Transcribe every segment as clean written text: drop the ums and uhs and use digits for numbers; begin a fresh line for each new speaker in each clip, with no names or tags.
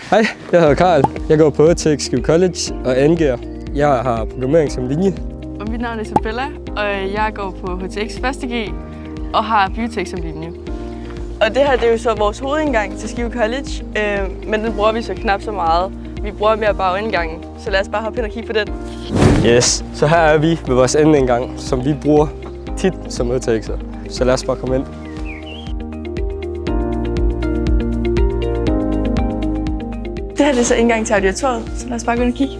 Hej, jeg hedder Karl. Jeg går på HTX Skive College og angiver. Jeg har programmering som linje.
Og mit navn er Isabella, og jeg går på HTX 1.G og har biotek som linje. Og det her det er jo så vores hovedindgang til Skive College, men den bruger vi så knap så meget. Vi bruger mere bagindgangen, så lad os bare hoppe ind og kigge på den.
Yes, så her er vi med vores anden indgang, som vi bruger tit som HTX'er. Så lad os bare komme ind.
Det her det er så indgang til auditoriet, så lad os bare gå ind og kigge.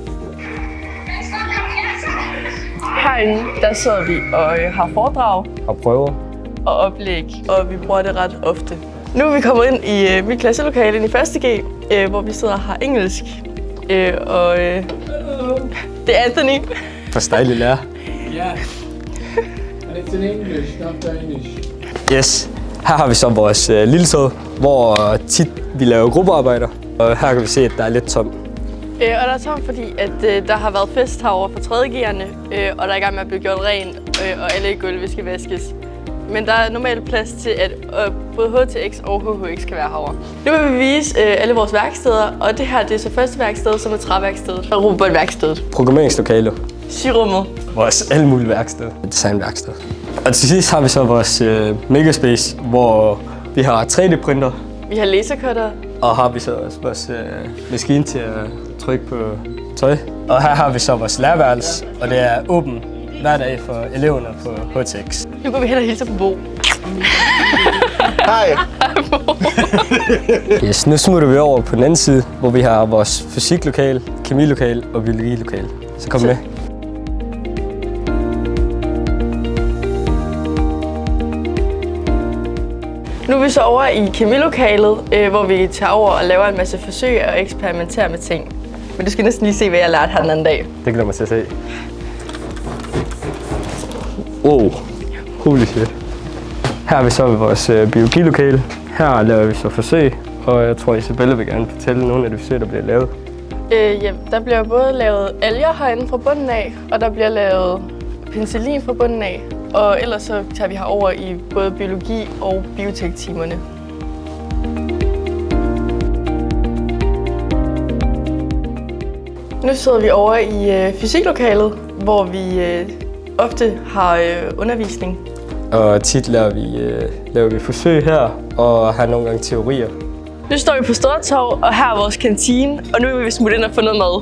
Herinde der sidder vi og har foredrag
Og prøver.
og oplæg, og vi bruger det ret ofte. Nu er vi kommet ind i mit klasselokale i 1.G, hvor vi sidder og har engelsk. Det er Anthony.
For dejlig lærer.
Yeah, and it's in English, not Danish.
Yes, her har vi så vores lille sted, hvor tit vi laver gruppearbejder. Og her kan vi se, at der er lidt tomt.
Og der er tomt, fordi at der har været fest herovre for 3.G'erne, og der er i gang med at blive gjort rent, og alle gulve skal vaskes. Men der er normalt plads til, at både HTX og HHX kan være herovre. Nu vil vi vise alle vores værksteder, og det her det er så første værksted, som er træværkstedet og robotværkstedet.
Programmeringslokale.
Syrummet.
Vores alle mulige værksted. Designværksted. Og til sidst har vi så vores Megaspace, hvor vi har 3D-printer.
Vi har lasercutter.
Og har vi så også vores maskine til at trykke på tøj. Og her har vi så vores lærerværelse, og det er åbent hver dag for eleverne på HTX.
Nu går vi hen og hilser på Bo.
Hej! Yes, nu smutter vi over på den anden side, hvor vi har vores fysiklokale, kemilokale og biologilokale. Så kom med.
Nu er vi så over i kemilokalet, hvor vi tager over og laver en masse forsøg og eksperimenterer med ting. Men du skal næsten lige se, hvad jeg lærte her den anden dag.
Det glæder mig til at se. Wow, holy shit. Her er vi så ved vores biologilokale. Her laver vi så forsøg, og jeg tror Isabella vil gerne fortælle nogle af de forsøg, der bliver lavet.
Der bliver både lavet alger herinde fra bunden af, og der bliver lavet penicillin fra bunden af. Og ellers så tager vi herover i både biologi og biotek-timerne. Nu sidder vi over i fysiklokalet, hvor vi ofte har undervisning.
Og tit laver vi forsøg her, og har nogle gange teorier.
Nu står vi på Stortorv, og her er vores kantine, og nu vil vi smutte ind og få noget mad.